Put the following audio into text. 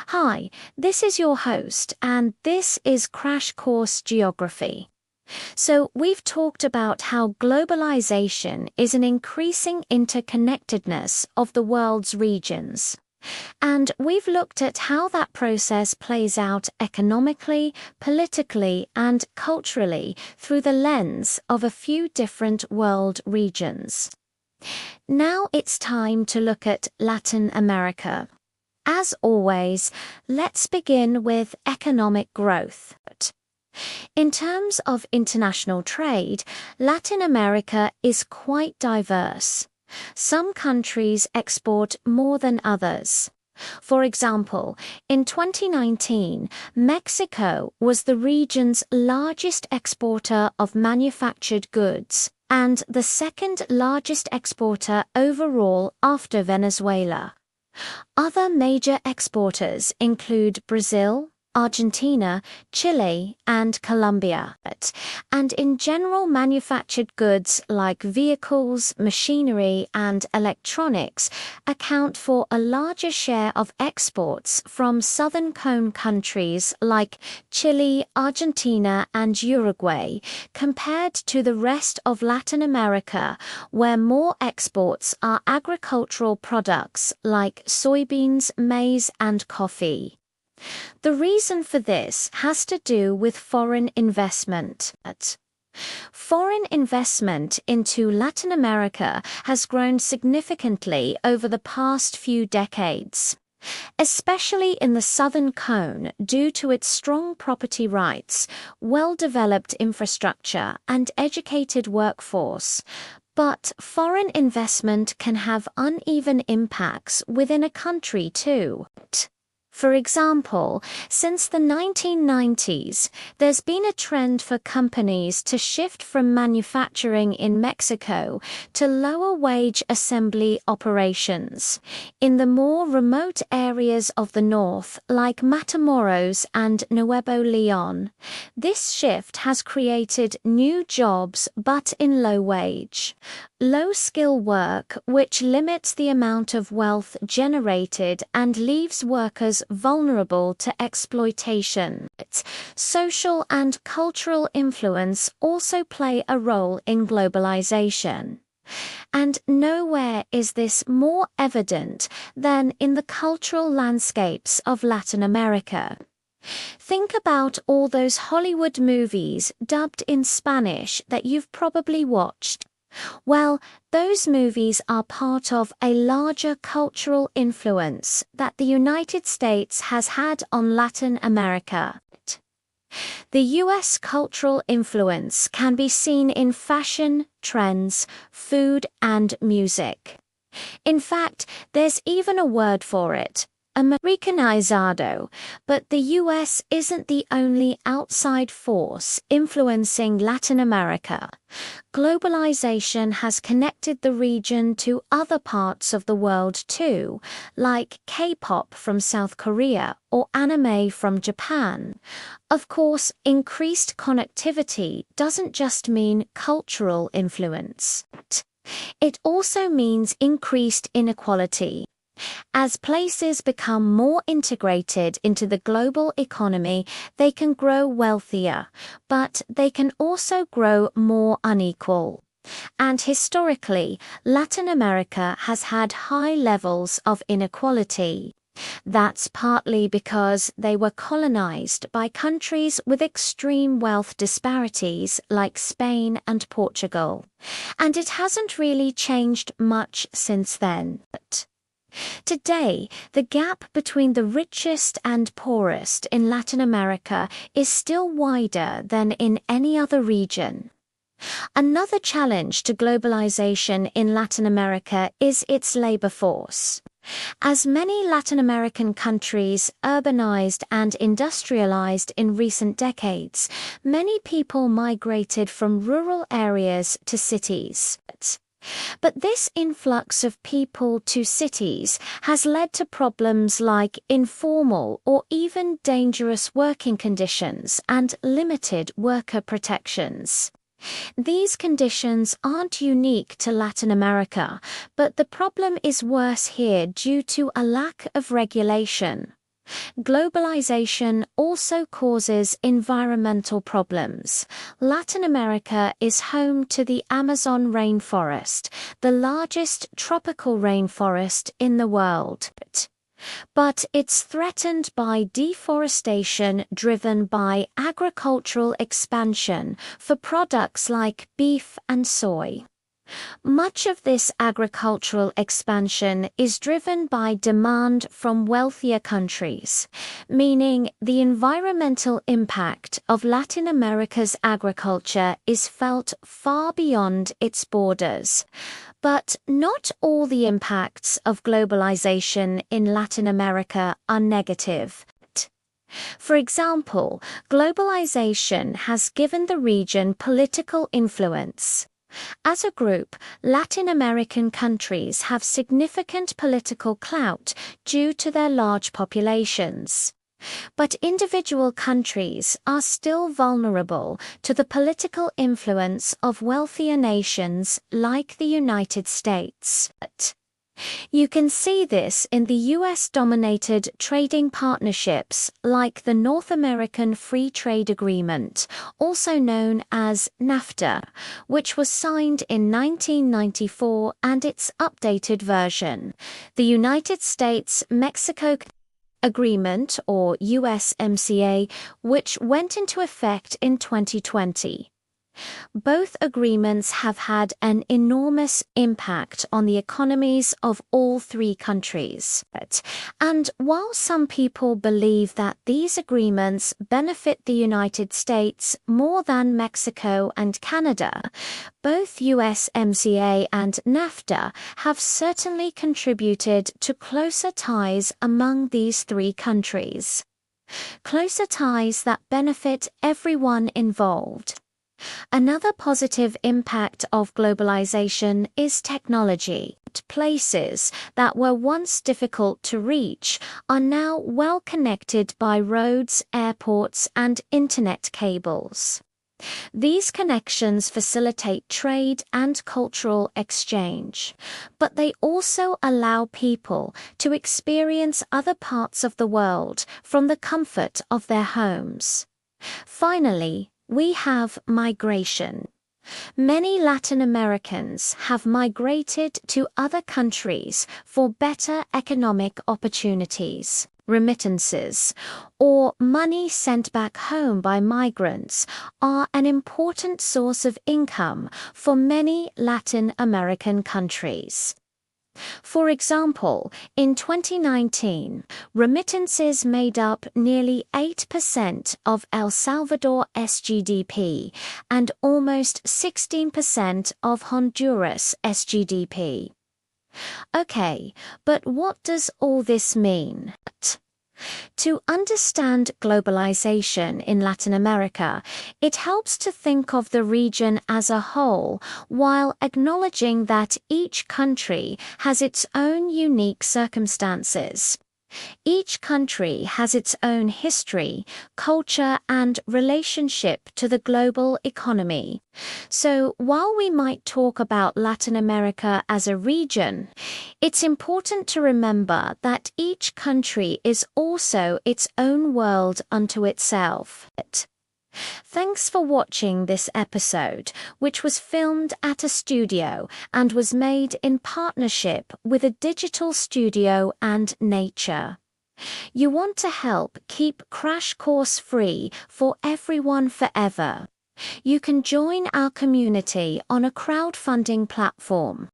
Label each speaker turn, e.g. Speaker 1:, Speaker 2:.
Speaker 1: Hi, this is your host, and this is Crash Course Geography. So, we've talked about how globalization is an increasing interconnectedness of the world's regions. And we've looked at how that process plays out economically, politically, and culturally through the lens of a few different world regions. Now it's time to look at Latin America. As always, let's begin with economic growth. In terms of international trade, Latin America is quite diverse. Some countries export more than others. For example, in 2019, Mexico was the region's largest exporter of manufactured goods and the second largest exporter overall after Venezuela. Other major exporters include Brazil, Argentina, Chile, and Colombia. And in general, manufactured goods like vehicles, machinery, and electronics account for a larger share of exports from Southern Cone countries like Chile, Argentina, and Uruguay, compared to the rest of Latin America, where more exports are agricultural products like soybeans, maize, and coffee. The reason for this has to do with foreign investment. Foreign investment into Latin America has grown significantly over the past few decades, especially in the Southern Cone due to its strong property rights, well-developed infrastructure, and educated workforce. But foreign investment can have uneven impacts within a country too. For example, since the 1990s, there's been a trend for companies to shift from manufacturing in Mexico to lower-wage assembly operations in the more remote areas of the north, like Matamoros and Nuevo Leon. This shift has created new jobs, but in low wage. Low-skill work, which limits the amount of wealth generated and leaves workers vulnerable to exploitation. Social and cultural influence also play a role in globalization. And nowhere is this more evident than in the cultural landscapes of Latin America. Think about all those Hollywood movies dubbed in Spanish that you've probably watched. Well, those movies are part of a larger cultural influence that the United States has had on Latin America. The US cultural influence can be seen in fashion, trends, food, and music. In fact, there's even a word for it: Americanizado, but the US isn't the only outside force influencing Latin America. Globalization has connected the region to other parts of the world too, like K-pop from South Korea or anime from Japan. Of course, increased connectivity doesn't just mean cultural influence. It also means increased inequality. As places become more integrated into the global economy, they can grow wealthier, but they can also grow more unequal. And historically, Latin America has had high levels of inequality. That's partly because they were colonized by countries with extreme wealth disparities like Spain and Portugal. And it hasn't really changed much since then. Today, the gap between the richest and poorest in Latin America is still wider than in any other region. Another challenge to globalization in Latin America is its labor force. As many Latin American countries urbanized and industrialized in recent decades, many people migrated from rural areas to cities. But this influx of people to cities has led to problems like informal or even dangerous working conditions and limited worker protections. These conditions aren't unique to Latin America, but the problem is worse here due to a lack of regulation. Globalization also causes environmental problems. Latin America is home to the Amazon rainforest, the largest tropical rainforest in the world. But it's threatened by deforestation driven by agricultural expansion for products like beef and soy. Much of this agricultural expansion is driven by demand from wealthier countries, meaning the environmental impact of Latin America's agriculture is felt far beyond its borders. But not all the impacts of globalization in Latin America are negative. For example, globalization has given the region political influence. As a group, Latin American countries have significant political clout due to their large populations. But individual countries are still vulnerable to the political influence of wealthier nations like the United States. You can see this in the US-dominated trading partnerships like the North American Free Trade Agreement, also known as NAFTA, which was signed in 1994 and its updated version, the United States-Mexico Agreement, or USMCA, which went into effect in 2020. Both agreements have had an enormous impact on the economies of all three countries. And while some people believe that these agreements benefit the United States more than Mexico and Canada, both USMCA and NAFTA have certainly contributed to closer ties among these three countries. Closer ties that benefit everyone involved. Another positive impact of globalization is technology. Places that were once difficult to reach are now well connected by roads, airports, and internet cables. These connections facilitate trade and cultural exchange, but they also allow people to experience other parts of the world from the comfort of their homes. Finally, we have migration. Many Latin Americans have migrated to other countries for better economic opportunities. Remittances, or money sent back home by migrants, are an important source of income for many Latin American countries. For example, in 2019, remittances made up nearly 8% of El Salvador's GDP and almost 16% of Honduras' GDP. Okay, but what does all this mean? To understand globalization in Latin America, it helps to think of the region as a whole while acknowledging that each country has its own unique circumstances. Each country has its own history, culture, and relationship to the global economy. So while we might talk about Latin America as a region, it's important to remember that each country is also its own world unto itself. Thanks for watching this episode, which was filmed at a studio and was made in partnership with a digital studio and Nature. You want to help keep Crash Course free for everyone forever. You can join our community on a crowdfunding platform.